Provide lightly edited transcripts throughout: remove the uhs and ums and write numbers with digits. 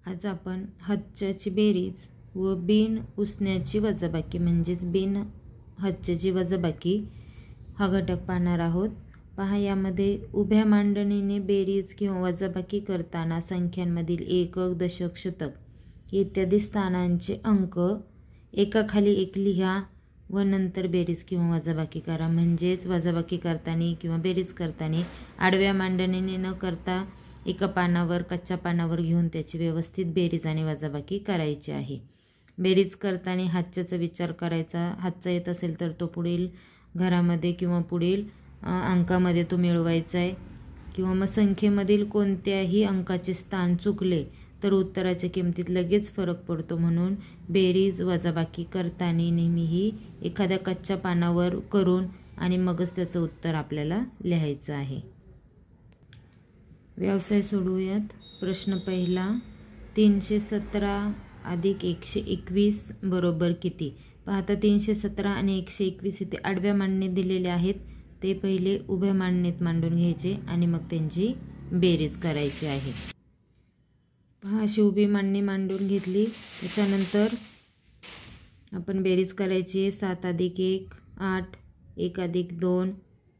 आज आपण हच्याची बेरीज व बिन उसण्याची वजाबाकी म्हणजेच बिन हच्याची वजाबाकी हा घटक पाहणार आहोत। पहा, यामध्ये उभ्या मांडणीने बेरीज किंवा वजाबाकी करताना संख्यांमधील एकक, दशक, शतक इत्यादी स्थानांचे अंक एकाखाली एक लिहा व नंतर बेरीज किंवा वजाबाकी करा। म्हणजेच वजाबाकी करताना किंवा बेरीज करताना आडव्या मांडणीने न करता एका पानावर कच्च्या पानावर घेऊन त्याची व्यवस्थित बेरीज आणि वजाबाकी करायची आहे। बेरीज करताना हातच्याचा विचार करायचा। हातचा येत असेल तर तो पुढील घरामध्ये किंवा पुढील अंकामध्ये तो मिळवायचा आहे, किंवा मग संख्येमधील कोणत्याही अंकाचे स्थान चुकले तर उत्तराच्या किमतीत लगेच फरक पडतो। म्हणून बेरीज वजाबाकी करताना नेहमीही एखाद्या कच्च्या पानावर करून आणि मगच त्याचं उत्तर आपल्याला लिहायचं आहे। व्यवसाय सोडवूयात। प्रश्न पहिला, 317 अधिक 121 बरोबर किती? पाहता 317 आणि 121 इथे आडव्या मांडणीत दिलेले आहेत, ते पहिले उभ्या मांडणीत मांडून घ्यायचे आणि मग त्यांची बेरीज करायची आहे। पहा, अशी उभी मांडणी मांडून घेतली, त्याच्यानंतर आपण बेरीज करायची आहे। 7 अधिक 1 8, 1 अधिक 2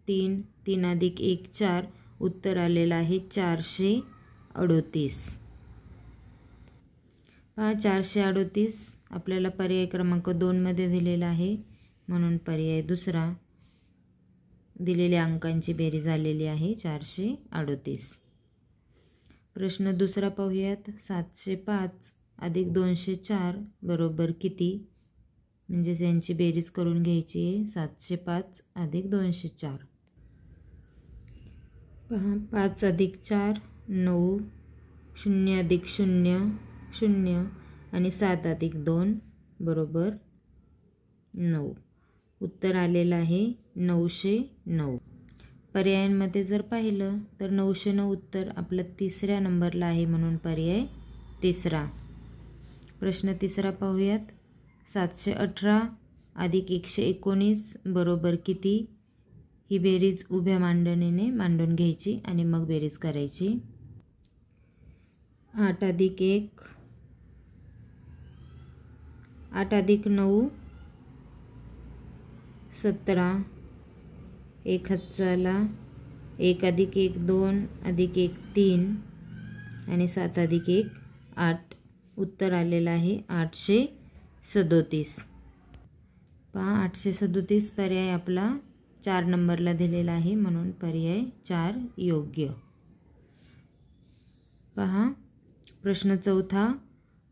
3, 3 अधिक 1 4, उत्तर आलेलं आहे 438। पहा, 438 आपल्याला पर्याय क्रमांक 2 मध्ये दिलेला आहे, म्हणून पर्याय दुसरा दिलेल्या अंकांची बेरीज आलेली आहे 438। प्रश्न दुसरा पाहूयात। 705 अधिक 204 बरोबर किती? म्हणजेच यांची बेरीज करून घ्यायची आहे। 705 अधिक 204। पहा, 5 अधिक 4 9, 0 अधिक 0 0 आणि 7 अधिक 2 बरोबर 9, उत्तर आलेलं आहे 909। पर्यायांमध्ये जर पाहिलं तर 909 उत्तर आपलं तिसऱ्या नंबरला आहे, म्हणून पर्याय तिसरा। प्रश्न तिसरा पाहूयात। 718 अधिक 119 बरोबर किती? ही बेरीज उभ्या मांडणीने मांडून घ्यायची आणि मग बेरीज करायची। 8 अधिक 1 8 अधिक 9 17, 1 हातचा 1 अधिक 1 2 अधिक 1 3 आणि 7 अधिक 1 8, उत्तर आलेलं आहे 837। पहा, 837 पर्याय आपला 4 नंबरला दिलेला आहे, म्हणून पर्याय 4 योग्य। पहा, प्रश्न चौथा,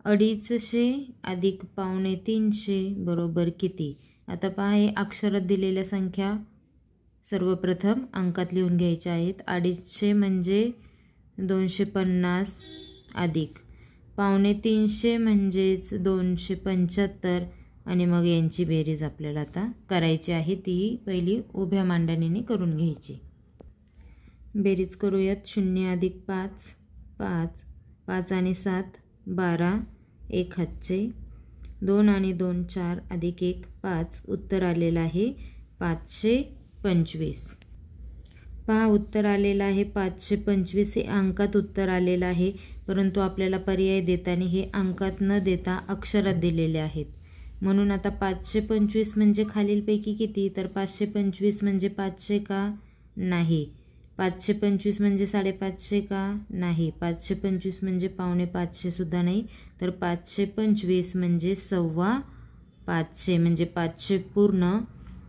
250 अधिक 250 बरोबर किती? आता पहा, हे अक्षरात दिलेल्या संख्या सर्वप्रथम अंकात लिहून घ्यायच्या आहेत। 250 म्हणजे 250 अधिक 250 म्हणजेच 275 आणि मग यांची बेरीज आपल्याला आता करायची आहे। ती पहिली उभ्या मांडणीने करून घ्यायची। बेरीज करूयात। 0 अधिक 5 5, 5 आणि 7 12, 1 हातचे 2 आणि 2 4 अधिक 1 5, उत्तर आलेलं आहे 525। पहा, उत्तर आलेलं आहे 525। हे अंकात उत्तर आलेलं आहे, परंतु आपल्याला पर्याय देताना हे अंकात न देता अक्षरात दिलेले आहेत। म्हणून आता 525 म्हणजे खालीलपैकी किती? तर 525 म्हणजे 500 का? नाही। 525 म्हणजे 550 का? नाही। 525 म्हणजे 450 सुद्धा नाही। तर 525 म्हणजे 550, म्हणजे 500 पूर्ण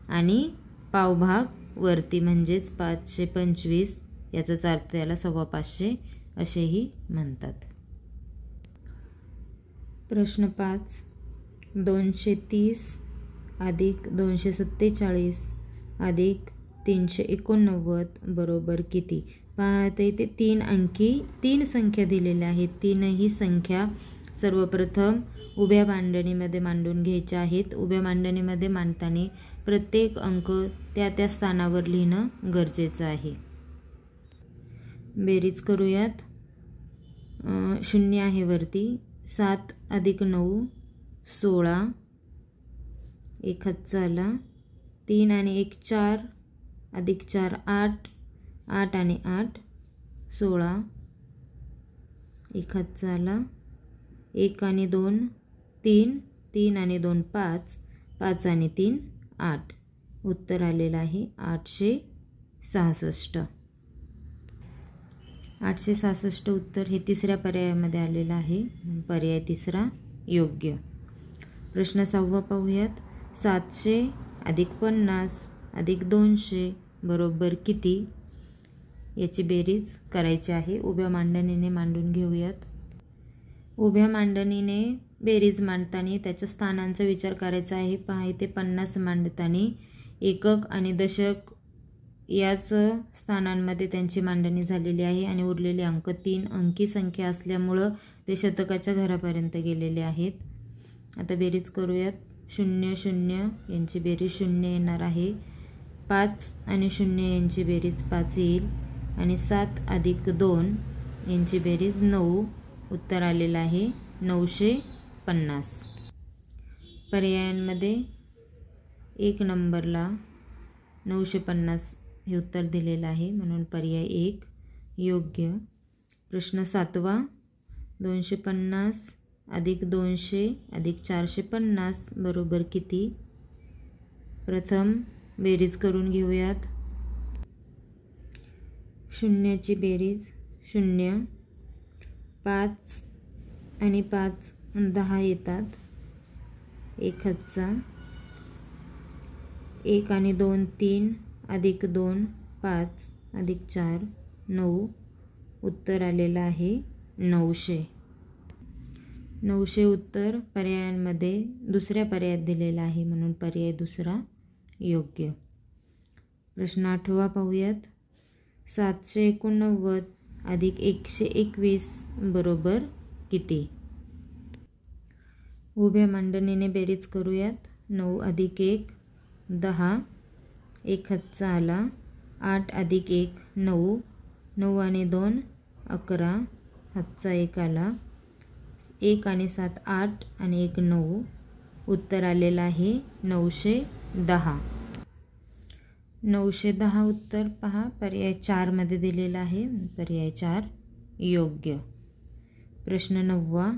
आणि पावभाग वरती, म्हणजेच 525, याचाच अर्थ त्याला 550 असेही म्हणतात। प्रश्न 5, 230 अधिक 247 अधिक 389 बरोबर किती? पहा, इथे 3 अंकी 3 संख्या दिलेल्या आहेत। तीनही संख्या सर्वप्रथम उभ्या मांडणीमध्ये मांडून घ्यायच्या आहेत। उभ्या मांडणीमध्ये मांडताना प्रत्येक अंक त्या त्या स्थानावर लिहिणं गरजेचं आहे। बेरीज करूयात। 0 आहे वरती, 7 अधिक 9 16, 1 हातचा 3 आणि 1 4 अधिक 4 8, 8 आणि 8 16, 1 हातचा 1 आणि 2 3, 3 आणि 2 5, 5 आणि 3 8. उत्तर आलेलं आहे 866. 866 उत्तर हे तिसऱ्या पर्यायामध्ये आलेलं आहे. पर्याय तिसरा योग्य. प्रश्न 6 पाहूयात. 700 अधिक 50 अधिक 200 बरोबर किती याची बेरीज करायची आहे. उभ्या मांडणीने मांडून घेऊयात. उभ्या मांडणीने बेरीज मांडताना त्याच्या स्थानांचा विचार करायचा आहे. पहा इथे 50 मांडताना एकक आणि दशक याच स्थानांमध्ये त्यांची मांडणी झालेली आहे आणि उरलेले अंक 3 अंकी संख्या असल्यामुळं ते शतकाच्या घरापर्यंत गेलेले आहेत. आता बेरीज करूयात. 0 0 यांची बेरीज 0 येणार आहे. 5 आणि 0 यांची बेरीज 5 येईल आणि 7 अधिक 2 यांची बेरीज 9. उत्तर आलेलं आहे 950. पर्यायांमध्ये 1 नंबरला 950 हे उत्तर दिलेलं आहे म्हणून पर्याय 1 योग्य. प्रश्न 7 250 अधिक 200 अधिक 450 बरोबर किती. प्रथम बेरीज करून घेऊयात. 0ची बेरीज 0, 5 आणि 5 10 येतात. 1 हातचा 1 आणि 2 3 अधिक 2 5 अधिक 4 9. उत्तर आलेलं आहे 900. 900 उत्तर पर्यायांमध्ये दुसऱ्या पर्यायात दिलेलं आहे म्हणून पर्याय दुसरा योग्य. प्रश्न 8 पाहूयात. 789 अधिक 121 बरोबर किती. उभ्या मांडणीने बेरीज करूयात. 9 अधिक 1 10, 1 हातचा आला. 8 अधिक 1 9, 9 आणि 2 11, हातचा 1 आला. 1 आणि 7 8 आणि 1 9. उत्तर आलेलं आहे 910. 910 उत्तर पहा पर्याय 4 मध्ये दिलेलं आहे. पर्याय 4 योग्य. प्रश्न 9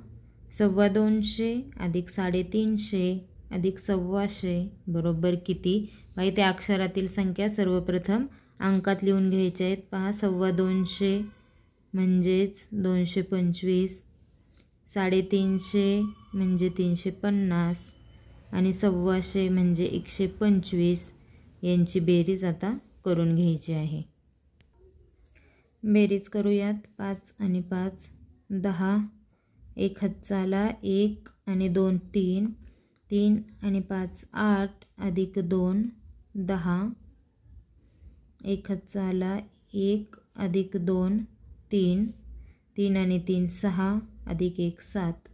250 अधिक 350 अधिक 125 बरोबर किती. बाई त्या अक्षरातील संख्या सर्वप्रथम अंकात लिहून घ्यायच्या आहेत. पहा 250 म्हणजेच 225, 350 म्हणजे 350 आणि 125 म्हणजे 125 यांची बेरीज आता करून घ्यायची आहे. बेरीज करूयात. 5 आणि 5 10, 1 हातचा आला. 1 आणि 2 3, 3 आणि 5 8 अधिक 2 10, 1 हातचा आला. 1 अधिक 2 3, 3 आणि 3 6 अधिक 1 7.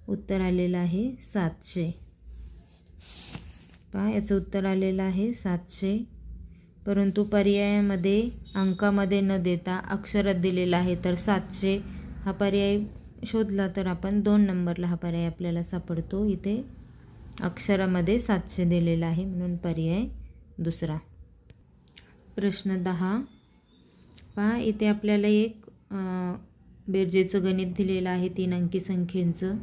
उत्तर आलेलं आहे 700. पहा याचं उत्तर आलेलं आहे 700. परंतु पर्यायामध्ये अंकामध्ये न देता अक्षरात दिलेला आहे तर 700 हा पर्याय शोधला तर आपण 2 नंबरला हा पर्याय आपल्याला सापडतो. इथे अक्षरामध्ये 700 दिलेला आहे म्हणून पर्याय दुसरा. प्रश्न 10 पहा इथे आपल्याला एक बेरजेचं गणित दिलेलं आहे 3 अंकी संख्येचं.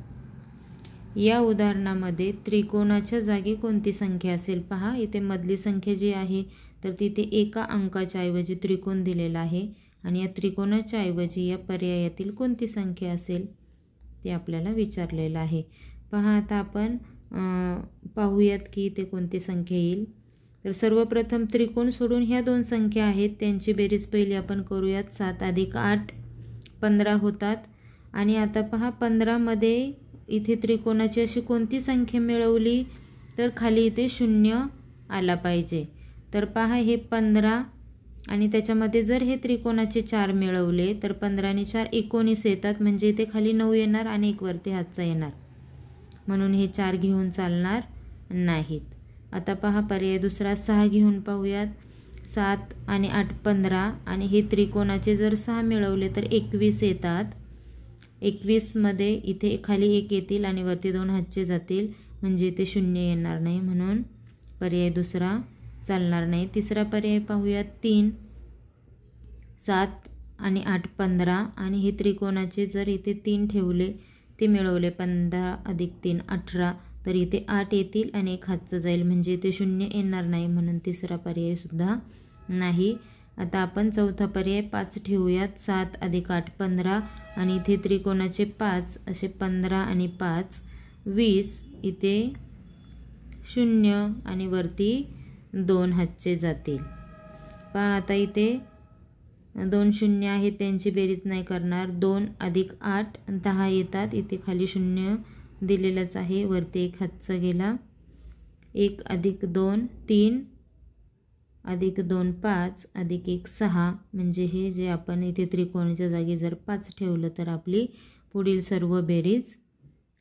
या उदाहरणामध्ये त्रिकोणाच्या जागी कोणती संख्या असेल. पहा इथे मधली संख्या जी आहे तर तिथे एका अंकाच्या ऐवजी त्रिकोण दिलेला आहे आणि या त्रिकोणाच्या ऐवजी या पर्यायातील कोणती संख्या असेल ते आपल्याला विचारलेलं आहे. पहा आता आपण पाहूयात की इथे कोणती संख्या येईल. तर सर्वप्रथम त्रिकोण सोडून ह्या 2 संख्या आहेत त्यांची बेरीज पहिली आपण करूयात. 7 अधिक 8 15 होतात आणि आता पहा 15 मध्ये इथे त्रिकोणाची अशी कोणती संख्या मिळवली तर खाली इथे 0 आला पाहिजे. तर पहा हे 15 आणि त्याच्यामध्ये जर हे त्रिकोणाचे 4 मिळवले तर 15 आणि 4 19 येतात म्हणजे इथे खाली 9 येणार आणि एक वरती हातचा येणार म्हणून हे 4 घेऊन चालणार नाहीत. आता पहा पर्याय दुसरा 6 घेऊन पाहूयात. 7 आणि 8 15 आणि हे त्रिकोणाचे जर 6 मिळवले तर 21 येतात. 21 मध्ये इथे खाली 1 येतील आणि वरती 2 हातचे जातील म्हणजे इथे 0 येणार नाही म्हणून पर्याय दुसरा चालणार नाही. तिसरा पर्याय पाहूयात. 3 7 आणि 8 15 आणि हे त्रिकोणाचे जर इथे 3 ठेवले ते मिळवले. 15 अधिक 3 18, तर इथे 8 येतील आणि एक हातचं जाईल म्हणजे इथे 0 येणार नाही, म्हणून तिसरा पर्यायसुद्धा नाही. आता आपण चौथा पर्याय 5 ठेवूयात. 7 अधिक 8 15 आणि इथे त्रिकोणाचे 5 असे 15 आणि 5 20. इथे 0 आणि वरती 2 हातचे जातील. पहा आता इथे 2 0 आहेत, त्यांची बेरीज नाही करणार. 2 अधिक 8 10 येतात. इथे खाली 0 दिलेलाच आहे, वरती एक हातचा गेला. 1 अधिक 2 3 अधिक 2 5 अधिक 1 6, म्हणजे हे जे आपण इथे त्रिकोणाच्या जागी जर 5 ठेवलं तर आपली पुढील सर्व बेरीज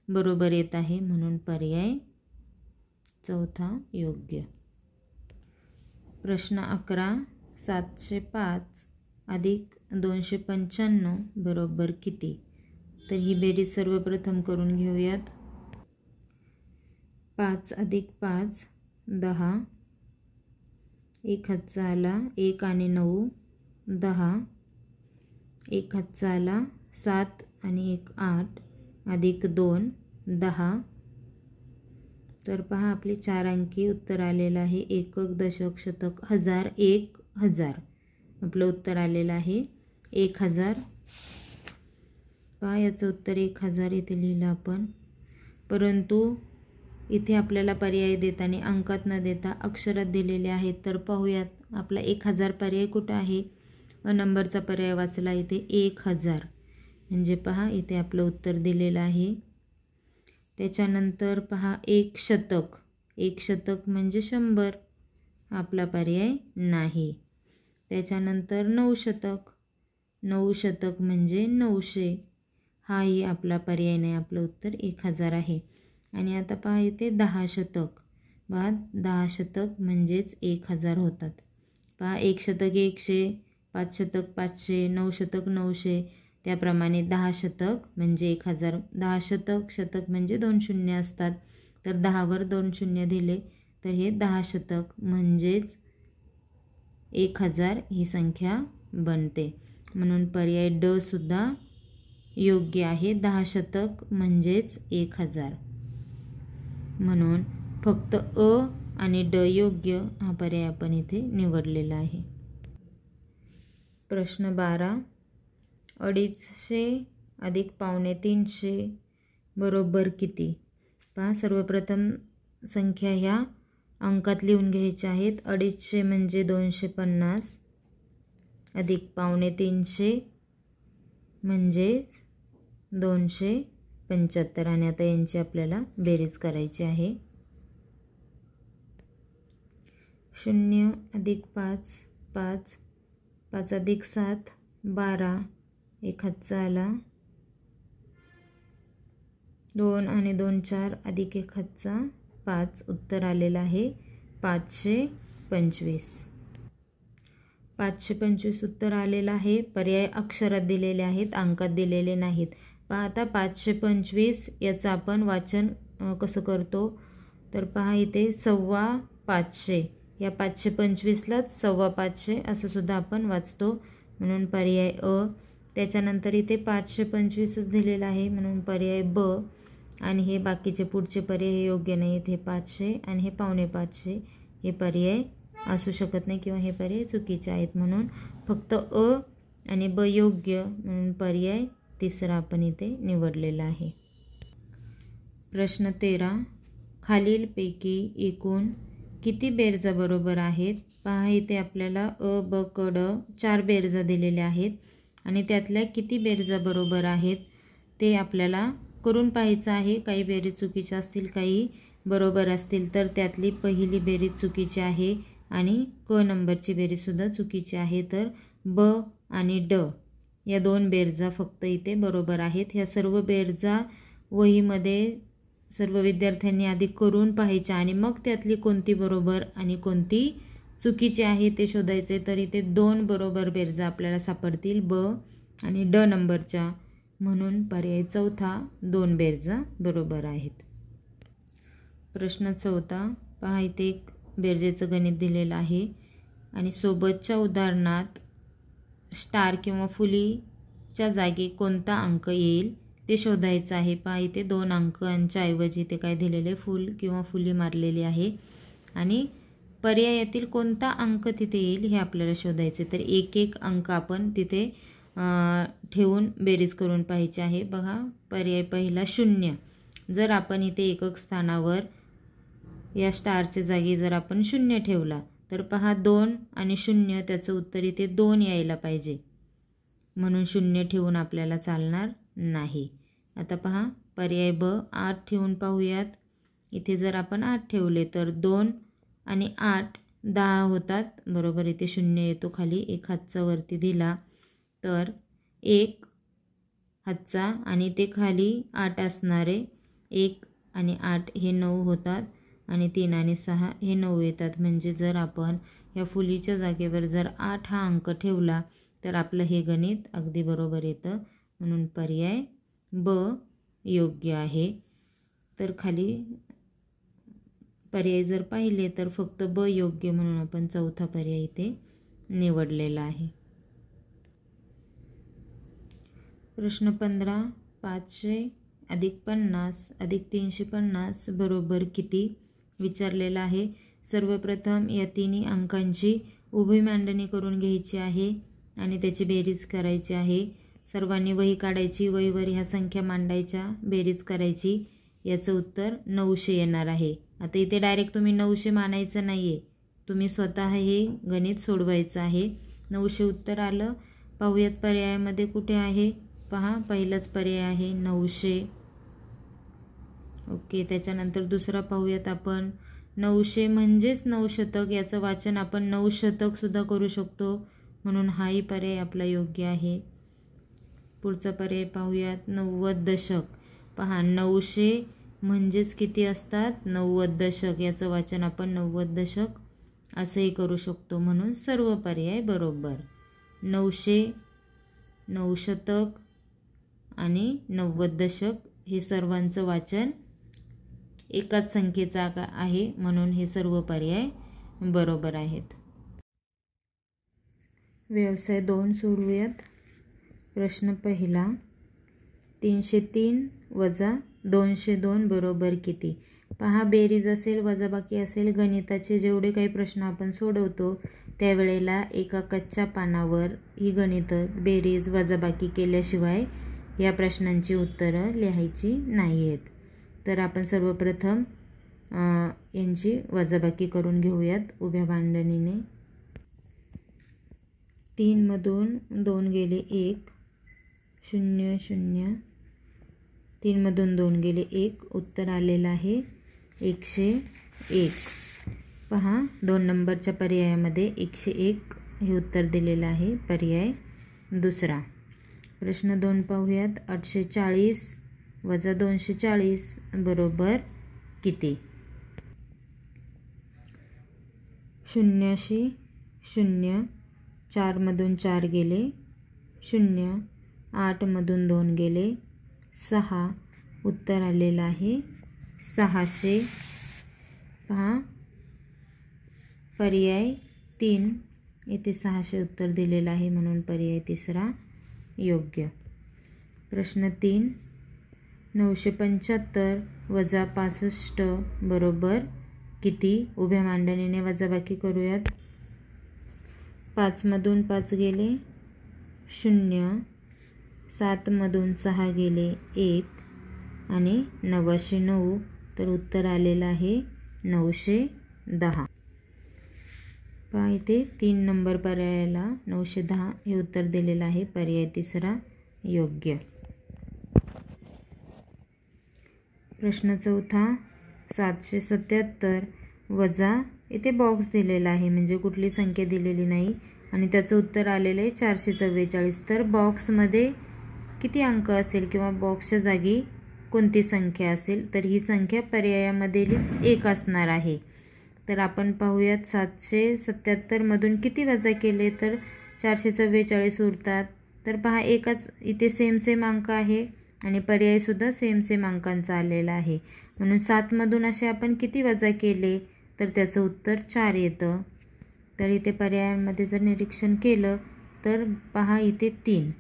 बरोबर येत आहे, म्हणून पर्याय चौथा योग्य. प्रश्न 11. 705 अधिक 295 बरोबर किती? तर ही बेरीज सर्वप्रथम करून घेऊयात. 5 अधिक 5 10, एक हातचा आला 1 आणि 9 10, एक हातचा आला 7 आणि 1 8 अधिक 2 10. तर पहा आपले 4 अंकी उत्तर आलेलं आहे. एकक, दशक, शतक, हजार, 1000. आपलं उत्तर आलेलं आहे 1000. पहा याचं उत्तर 1000 इथे लिहिलं आपण, परंतु इथे आपल्याला पर्याय देताना अंकात न देता अक्षरात दिलेले आहेत. तर पाहूयात आपला 1000 पर्याय कुठं आहे. नंबरचा पर्याय वाचला इथे 1000, म्हणजे पहा इथे आपलं उत्तर दिलेलं आहे. त्याच्यानंतर पहा 1 शतक. 1 शतक म्हणजे 100, आपला पर्याय नाही. त्याच्यानंतर 9 शतक. 9 शतक म्हणजे 900, हाही आपला पर्याय नाही. आपलं उत्तर 1000 आहे. आणि आता पहा इथे 10 शतक. पहा 10 शतक म्हणजेच 1000 होतात. पहा 1 शतक 100, 5 शतक 500, 9 शतक 900, त्याप्रमाणे 10 शतक म्हणजे 1000. 10 शतक, शतक म्हणजे 2 शून्य असतात, तर 10वर 2 शून्य दिले तर हे 10 शतक म्हणजेच 1000 ही संख्या बनते, म्हणून पर्याय ड सुद्धा योग्य आहे. 10 शतक म्हणजेच 1000, म्हणून फक्त अ आणि ड योग्य हा पर्याय आपण इथे निवडलेला आहे. प्रश्न 12. 250 अधिक 250 बरोबर किती? पहा सर्वप्रथम संख्या ह्या अंकात लिहून घ्यायच्या आहेत. 250 म्हणजे 250 अधिक 250 म्हणजेच 275, आणि आता यांची आपल्याला बेरीज करायची आहे. 0 अधिक 5 5, 5 अधिक 7 12, एक हातचा आला 2 आणि 2 4 अधिक एक हातचा 5. उत्तर आलेलं आहे 525. 525 उत्तर आलेलं आहे. पर्याय अक्षरात दिलेले आहेत, अंकात दिलेले नाहीत. पहा आता 525 याचं आपण वाचन कसं करतो, तर पहा इथे 525, या 525लाच 525 असं सुद्धा आपण वाचतो, म्हणून पर्याय अ. त्याच्यानंतर इथे 525च दिलेलं आहे, म्हणून पर्याय ब. आणि हे बाकीचे पुढचे पर्याय हे योग्य नाही. हे 500 आणि हे 525 हे पर्याय असू शकत नाही किंवा हे पर्याय चुकीचे आहेत, म्हणून फक्त अ आणि ब योग्य, म्हणून पर्याय तिसरा आपण इथे निवडलेला आहे. प्रश्न 13. खालीलपैकी एकूण किती बेरजा बरोबर आहेत? पहा इथे आपल्याला अ ब क ड 4 बेरजा दिलेल्या आहेत आणि त्यातल्या किती बेरजा बरोबर आहेत ते आपल्याला करून पाहायचं आहे. काही बेरीज चुकीच्या असतील, काही बरोबर असतील, तर त्यातली पहिली बेरीज चुकीची आहे आणि क नंबरची बेरीजसुद्धा चुकीची आहे. तर ब आणि ड या 2 बेरजा फक्त इथे बरोबर आहेत. ह्या सर्व बेरजा वहीमध्ये सर्व विद्यार्थ्यांनी आधी करून पाहायच्या आणि मग त्यातली कोणती बरोबर आणि कोणती चुकीची आहे ते शोधायचे. तर इथे 2 बरोबर बेरजा आपल्याला सापडतील, ब आणि ड नंबरच्या, म्हणून पर्याय चौथा 2 बेरजा बरोबर आहेत. प्रश्न 14. पहा इथे एक बेरजेचं गणित दिलेलं आहे आणि सोबतच्या उदाहरणात स्टार किंवा फुलीच्या जागी कोणता अंक येईल ते शोधायचं आहे. पहा इथे 2 अंकांच्या ऐवजी इथे काय दिलेले फूल किंवा फुली मारलेली आहे आणि पर्यायातील कोणता अंक तिथे येईल हे आपल्याला शोधायचे. तर एक एक अंक आपण तिथे ठेवून बेरीज करून पाहायची आहे. बघा पर्याय पहिला 0. जर आपण इथे एकक स्थानावर या स्टारच्या जागी जर आपण 0 ठेवला तर पहा 2 आणि 0 त्याचं उत्तर इथे 2 यायला पाहिजे, म्हणून 0 ठेवून आपल्याला चालणार नाही. आता पहा पर्याय ब 8 ठेवून पाहूयात. इथे जर आपण 8 ठेवले तर 2 आणि 8 10 होतात, बरोबर. इथे 0 येतो खाली, एक हातचा वरती दिला तर 1 हातचा आणि ते खाली 8 असणारे 1 आणि 8 हे 9 होतात आणि 3 आणि 6 हे 9 येतात. म्हणजे जर आपण या फुलीच्या जागेवर जर 8 हा अंक ठेवला तर आपलं हे गणित अगदी बरोबर येतं, म्हणून पर्याय ब योग्य आहे. तर खाली पर्याय जर पाहिले तर फक्त ब योग्य, म्हणून आपण चौथा पर्याय इथे निवडलेला आहे. प्रश्न 15. 500 अधिक 50 अधिक 350 बरोबर किती विचारलेला आहे. सर्वप्रथम या तिन्ही अंकांची उभी मांडणी करून घ्यायची आहे आणि त्याची बेरीज करायची आहे. सर्वांनी वही काढायची, वहीवर ह्या संख्या मांडायच्या, बेरीज करायची. याचं उत्तर 900 येणार आहे. आता इथे डायरेक्ट तुम्ही 900 मानायचं नाही आहे, तुम्ही स्वतः हे गणित सोडवायचं आहे. 900 उत्तर आलं. पाहूयात पर्यायामध्ये कुठे आहे. पहा पहिलाच पर्याय आहे 900. ओके, त्याच्यानंतर दुसरा पाहूयात आपण. 900 म्हणजेच 9 शतक, याचं वाचन आपण 9 शतक सुद्धा करू शकतो, म्हणून हाही पर्याय आपला योग्य आहे. पुढचा पर्याय पाहूयात 90 दशक. पहा 900 म्हणजेच किती असतात 90 दशक, याचं वाचन आपण 90 दशक असंही करू शकतो, म्हणून सर्व पर्याय बरोबर. 900, 9 शतक आणि 90 दशक हे सर्वांचं वाचन एकाच संख्येचा आहे, म्हणून हे सर्व पर्याय बरोबर आहेत. व्यवसाय 2 सोडवूयात. प्रश्न पहिला 303 वजा 202 बरोबर किती. पहा बेरीज असेल, वजाबाकी असेल, गणिताचे जेवढे काही प्रश्न आपण सोडवतो त्यावेळेला एका कच्च्या पानावर ही गणितं बेरीज वजाबाकी केल्याशिवाय या प्रश्नांची उत्तरं लिहायची नाही आहेत. तर आपण सर्वप्रथम यांची वजाबाकी करून घेऊयात उभ्या मांडणीने. 3 मधून 2 गेले 1, 0 0. 3 मधून 2 गेले 1, उत्तर आलेलं आहे 101. पहा 2 नंबरच्या पर्यायामध्ये 101 हे उत्तर दिलेलं आहे, पर्याय दुसरा. प्रश्न 2 पाहूयात. 840 वजा 240 बरोबर किती. 0 0. 4 मधून 4 गेले 0. 8 मधून 2 गेले 6, उत्तर आलेलं आहे 600. पहा पर्याय 3 येथे 600 उत्तर दिलेलं आहे, म्हणून पर्याय तिसरा योग्य. प्रश्न 3 975 वजा 65 बरोबर किती. उभ्या मांडणीने वजाबाकी करूयात. 5 मधून 5 गेले 0. 7 मधून 6 गेले 1 आणि 909, तर उत्तर आलेलं आहे 910. पहा इथे 3 नंबर पर्यायाला 910 हे उत्तर दिलेलं आहे, पर्याय तिसरा योग्य. प्रश्न 4 777 वजा, इथे बॉक्स दिलेला आहे म्हणजे कुठली संख्या दिलेली नाही आणि त्याचं उत्तर आलेलं आहे 444. तर बॉक्समध्ये किती अंक असेल किंवा बॉक्सच्या जागी कोणती संख्या असेल, तर ही संख्या पर्यायामध्येच 1 असणार आहे. तर आपण पाहूयात 777 मधून किती वजा केले तर 444 उरतात. तर पहा एकच इथे सेम अंक आहे आणि पर्यायसुद्धा सेम अंकांचा आलेला आहे, म्हणून 7 मधून असे आपण किती वजा केले तर त्याचं उत्तर 4 येतं. तर इथे पर्यायांमध्ये जर निरीक्षण केलं तर पहा इथे 3,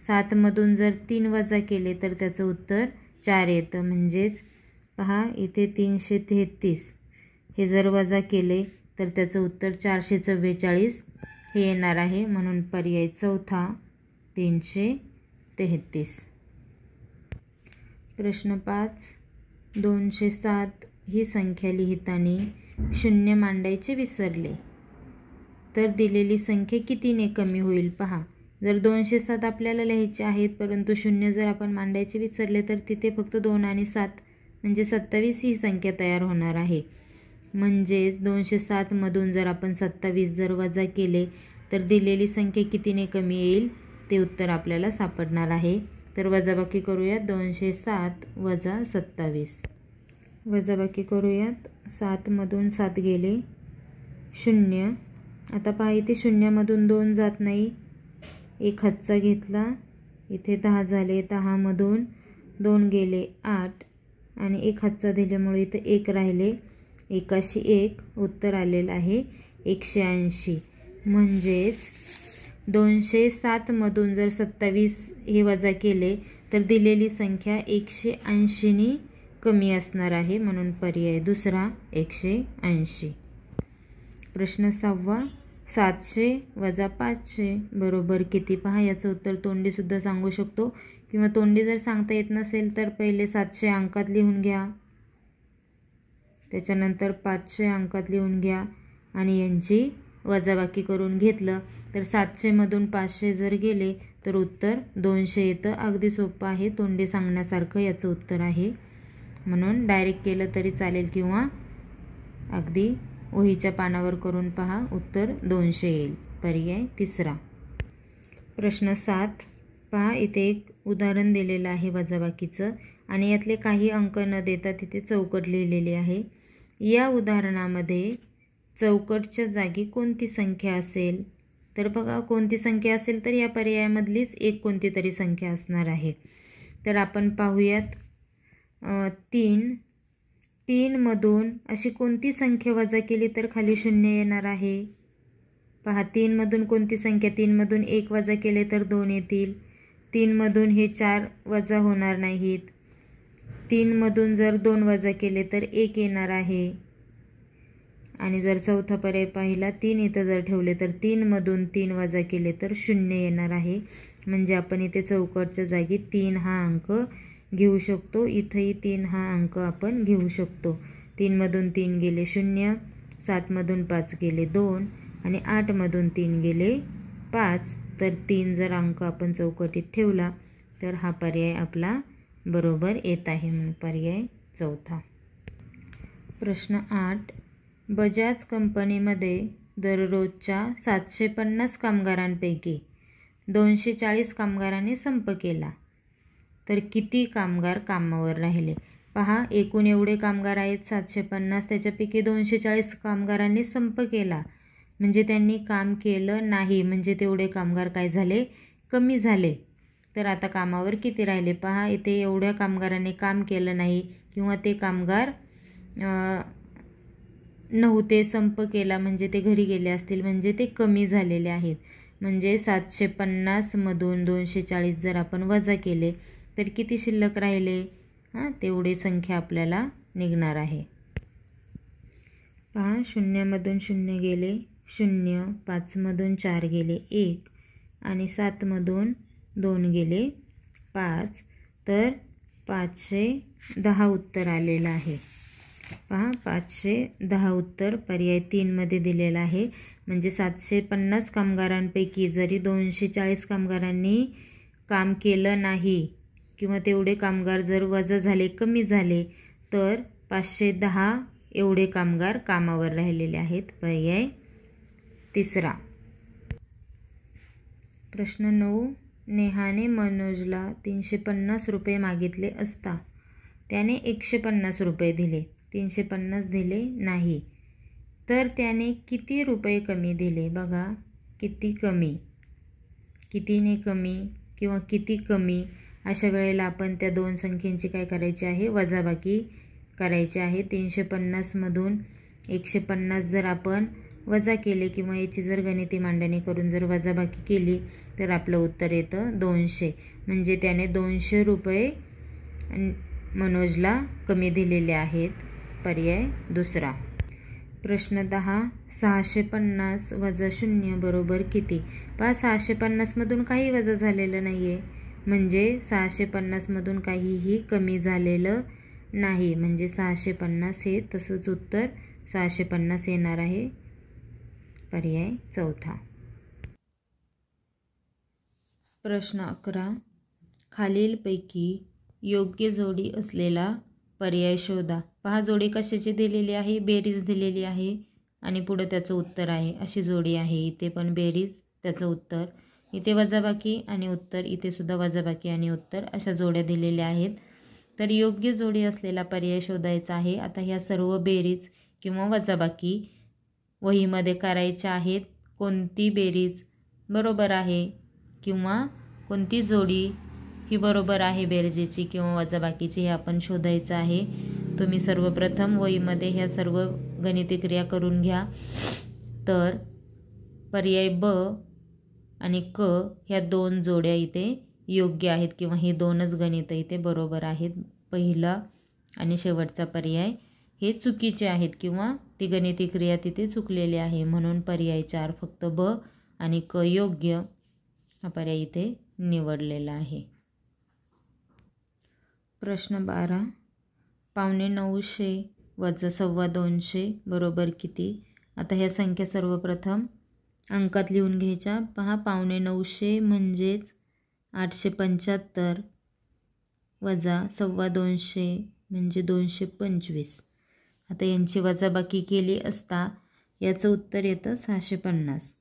7मधून जर 3 वजा केले तर त्याचं उत्तर 4 येतं. म्हणजेच पहा इथे 333 हे जर वजा केले तर त्याचं उत्तर 444 हे येणार आहे. म्हणून पर्याय चौथा 333. प्रश्न 5. 207 ही संख्या लिहिताना 0 मांडायचे विसरले तर दिलेली संख्या कितीने कमी होईल पहा. जर 207 आपल्याला लिहायचे आहेत परंतु 0 जर आपण मांडायचे विसरले तर तिथे फक्त 2 आणि 7 म्हणजे 27 ही संख्या तयार होणार आहे. म्हणजेच 207मधून जर आपण 27 जर वजा केले तर दिलेली संख्या कितीने कमी येईल ते उत्तर आपल्याला सापडणार आहे. तर वजाबाकी करूयात. 207 वजा 27. वजाबाकी करूयात. 7मधून 7 गेले 0. आता पहा इथे 0मधून 2 जात नाही. एक हातचा घेतला इथे 10 झाले. 10मधून 2 गेले 8 आणि एक हातचा दिल्यामुळे इथे 1 राहिले. 1शी 1 उत्तर आलेलं आहे 180. म्हणजेच 207मधून जर 27 हे वजा केले तर दिलेली संख्या 180नी कमी असणार आहे. म्हणून पर्याय दुसरा 180. प्रश्न 6. 700 वजा 500 बरोबर किती पहा. याचं उत्तर तोंडीसुद्धा सांगू शकतो किंवा तोंडी जर सांगता येत नसेल तर पहिले 700 अंकात लिहून घ्या, त्याच्यानंतर 500 अंकात लिहून घ्या आणि यांची वजाबाकी करून घेतलं तर 700मधून 500 जर गेले तर उत्तर 200 येतं. अगदी सोपं आहे. तोंडी सांगण्यासारखं याचं उत्तर आहे. म्हणून डायरेक्ट केलं तरी चालेल किंवा अगदी वहीच्या पानावर करून पहा. उत्तर 200 येईल. पर्याय तिसरा. प्रश्न 7 पहा. इथे एक उदाहरण दिलेलं आहे वजाबाकीचं आणि यातले काही अंक न देता तिथे चौकट लिहिलेली आहे. या उदाहरणामध्ये चौकटच्या जागी कोणती संख्या असेल तर बघा कोणती संख्या असेल तर या पर्यायामधलीच एक कोणती तरी संख्या असणार आहे. तर आपण पाहूयात. 3मधून अशी कोणती संख्या वजा केली तर खाली 0 येणार आहे. पहा 3मधून कोणती संख्या. 3मधून 1 वजा केले तर 2 येतील. 3मधून हे 4 वजा होणार नाहीत. 3मधून जर 2 वजा केले तर 1 येणार आहे. आणि जर चौथा पर्याय पाहिला 3 इथं जर ठेवले तर 3मधून 3 वजा केले तर 0 येणार आहे. म्हणजे आपण इथे चौकटच्या जागी 3 हा अंक घेऊ शकतो. इथंही 3 हा अंक आपण घेऊ शकतो. 3मधून 3 गेले 0, 7मधून 5 गेले 2 आणि 8मधून 3 गेले 5. तर 3 जर अंक आपण चौकटीत ठेवला तर हा पर्याय आपला बरोबर येत आहे. म्हणून पर्याय चौथा. प्रश्न 8. बजाज कंपनीमध्ये दररोजच्या 750 कामगारांपैकी 240 कामगारांनी संप केला तर किती कामगार कामावर राहिले. पहा एकूण एवढे कामगार आहेत 750, त्याच्यापैकी 240 कामगारांनी संप केला म्हणजे त्यांनी काम केलं नाही. म्हणजे तेवढे कामगार काय झाले कमी झाले. तर आता कामावर किती राहिले पहा. इथे एवढ्या कामगारांनी काम केलं नाही किंवा ते कामगार नव्हते, संप केला म्हणजे ते घरी गेले असतील म्हणजे ते कमी झालेले आहेत. म्हणजे 750मधून 240 जर आपण वजा केले तर किती शिल्लक राहिले तेवढी संख्या आपल्याला निघणार आहे. पहा 0मधून 0 गेले 0, 5मधून 4 गेले 1 आणि 7मधून 2 गेले 5. तर 510 उत्तर आलेलं आहे. पहा 510 उत्तर पर्याय 3मध्ये दिलेलं आहे. म्हणजे 750 कामगारांपैकी जरी 240 कामगारांनी काम केलं नाही किंवा तेवढे कामगार जर वजा झाले कमी झाले तर 510 एवढे कामगार कामावर राहिलेले आहेत. पर्याय तिसरा. प्रश्न 9. नेहाने मनोजला 350 रुपये मागितले असता त्याने 150 रुपये दिले, 350 दिले नाही तर त्याने किती रुपये कमी दिले. बघा किती कमी, कितीने कमी किंवा किती कमी. अशा वेळेला आपण त्या दोन संख्यांची काय करायची आहे वजाबाकी करायची आहे. 350मधून 150 जर आपण वजा केले किंवा याची जर गणिती मांडणी करून जर वजाबाकी केली तर आपलं उत्तर येतं 200. म्हणजे त्याने 200 रुपये मनोजला कमी दिलेले आहेत. पर्याय दुसरा. प्रश्न 10. 650 वजा 0 बरोबर किती? पहा 650 मधून काही वजा झालेलं नाही आहे, म्हणजे 650 मधून काहीही कमी झालेलं नाही, म्हणजे 650 हे तसंच उत्तर 650 येणार आहे. पर्याय चौथा. प्रश्न 11. खालीलपैकी योग्य जोडी असलेला पर्याय शोधा. पहा जोडी कशाची दिलेली आहे? बेरीज दिलेली आहे आणि पुढे त्याचं उत्तर आहे. अशी जोडी आहे. इथे पण बेरीज, त्याचं उत्तर, इथे वजाबाकी आणि उत्तर, इथे सुद्धा वजाबाकी आणि उत्तर, अशा जोड्या दिलेल्या आहेत. तर योग्य जोडी असलेला पर्याय शोधायचा आहे. आता ह्या सर्व बेरीज किंवा वजाबाकी वहीमध्ये करायच्या आहेत. कोणती बेरीज बरोबर आहे किंवा कोणती जोडी ही बरोबर आहे बेरजेची किंवा वजाबाकीची हे आपण शोधायचं आहे. तुम्ही सर्वप्रथम वहीमध्ये ह्या सर्व गणिती क्रिया करून घ्या. तर पर्याय ब आणि क ह्या 2 जोड्या इथे योग्य आहेत किंवा हे 2च गणितं इथे बरोबर आहेत. पहिला आणि शेवटचा पर्याय हे चुकीचे आहेत किंवा ती गणिती क्रिया तिथे चुकलेली आहे. म्हणून पर्याय 4 फक्त ब आणि क योग्य हा पर्याय इथे निवडलेला आहे. प्रश्न 12. 950 वजा 225 बरोबर किती? आता ह्या संख्या सर्वप्रथम अंकात लिहून घ्यायच्या. पहा 950 म्हणजेच 875 वजा 225 म्हणजे 225. आता यांची वजाबाकी केली असता याचं उत्तर येतं 650.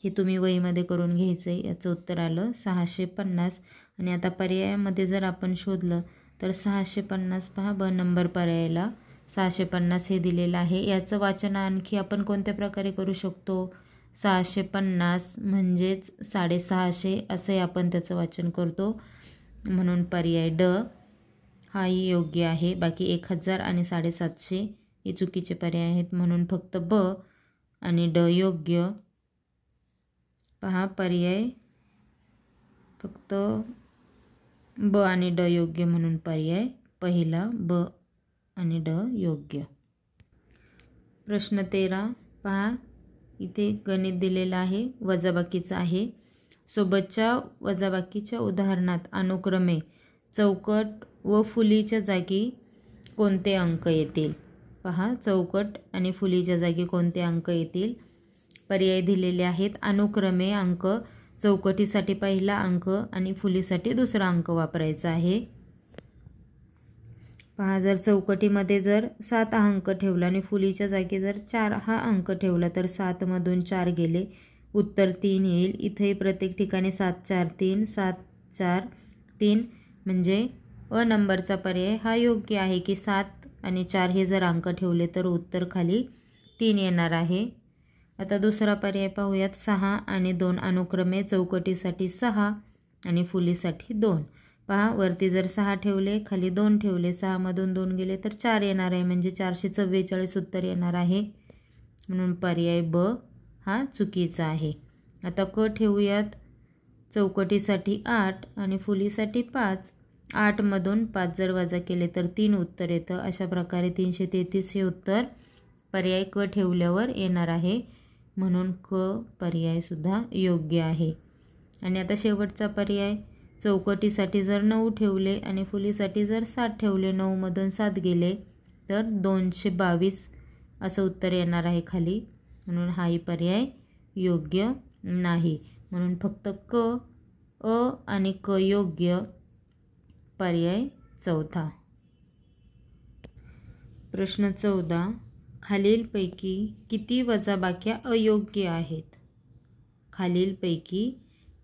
हे तुम्ही वहीमध्ये करून घ्यायचं आहे. याचं उत्तर आलं 650. आणि आता पर्यायामध्ये जर आपण शोधलं तर 650 पहा ब नंबर पर्यायाला 650 हे दिलेलं आहे. याचं वाचन आणखी आपण कोणत्या प्रकारे करू शकतो? 650 म्हणजेच 650 असे आपण त्याचं वाचन करतो. म्हणून पर्याय ड हाही योग्य आहे. बाकी 1000 आणि 750 हे चुकीचे पर्याय आहेत. म्हणून फक्त ब आणि ड योग्य. पहा पर्याय फक्त ब आणि ड योग्य, म्हणून पर्याय पहिला ब आणि ड योग्य. प्रश्न 13. पहा इथे गणित दिलेलं आहे, वजाबाकीचं आहे. सोबतच्या वजाबाकीच्या उदाहरणात अनुक्रमे चौकट व फुलीच्या जागी कोणते अंक येतील? पहा चौकट आणि फुलीच्या जागी कोणते अंक येतील? पर्याय दिलेले आहेत. अनुक्रमे अंक चौकटीसाठी पहिला अंक आणि फुलीसाठी दुसरा अंक वापरायचा आहे. पहा जर चौकटीमध्ये जर 7 हा अंक ठेवला आणि फुलीच्या जागी जर 4 हा अंक ठेवला तर 7 मधून 4 गेले, उत्तर 3 येईल. इथे प्रत्येक ठिकाणी 7 4 3 7 4 3 म्हणजे अ नंबरचा पर्याय हा योग्य आहे की 7 आणि 4 हे जर अंक ठेवले तर उत्तर खाली 3 येणार आहे. आता दुसरा पर्याय पाहूयात. 6 आणि 2 अनुक्रमे चौकटीसाठी 6 आणि फुलीसाठी 2. पहा वरती जर 6 ठेवले, खाली 2 ठेवले, 6 मधून 2 गेले तर 4 येणार आहे, म्हणजे 444 उत्तर येणार आहे. म्हणून पर्याय ब हा चुकीचा आहे. आता क ठेवूयात. चौकटीसाठी 8 आणि फुलीसाठी 5. 8 मधून 5 जर वजा केले तर 3 उत्तर येतं. अशा प्रकारे 333 हे उत्तर पर्याय क ठेवल्यावर येणार आहे. म्हणून क पर्याय सुद्धा योग्य आहे. आणि आता शेवटचा पर्याय चौकटीसाठी जर 9 ठेवले आणि फुलीसाठी जर 7 ठेवले, 9 मधून 7 गेले तर 222 असं उत्तर येणार आहे खाली. म्हणून हाही पर्याय योग्य नाही. म्हणून फक्त क, अ आणि क योग्य. पर्याय चौथा. प्रश्न 14. खालीलपैकी किती वजाबाक्या अयोग्य आहेत? खालीलपैकी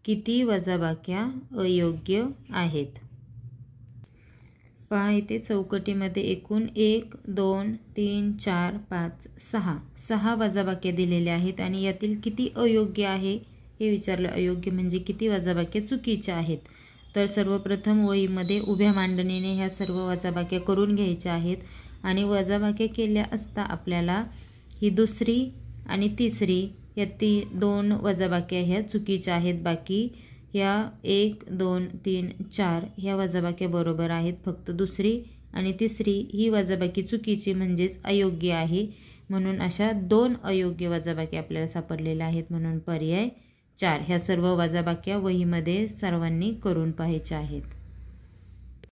किती वजाबाक्या अयोग्य आहेत? पहा इथे चौकटीमध्ये एकूण 1 2 3 4 5 6 वजाबाक्या दिलेल्या आहेत आणि यातील किती अयोग्य आहे हे विचारलं. अयोग्य म्हणजे किती वजाबाक्या चुकीच्या आहेत. तर सर्वप्रथम वहीमध्ये उभ्या मांडणीने ह्या सर्व वजाबाक्या करून घ्यायच्या आहेत आणि वजाबाक्या केल्या असता आपल्याला ही दुसरी आणि तिसरी, या 2 वजाबाक्या ह्या चुकीच्या आहेत. बाकी ह्या 1 2 3 4 ह्या वजाबाक्या बरोबर आहेत. फक्त दुसरी आणि तिसरी ही वजाबाकी चुकीची म्हणजेच अयोग्य आहे. म्हणून अशा 2 अयोग्य वजाबाक्या आपल्याला सापडलेल्या आहेत. म्हणून पर्याय 4. ह्या सर्व वजाबाक्या वहीमध्ये सर्वांनी करून पाहायच्या आहेत.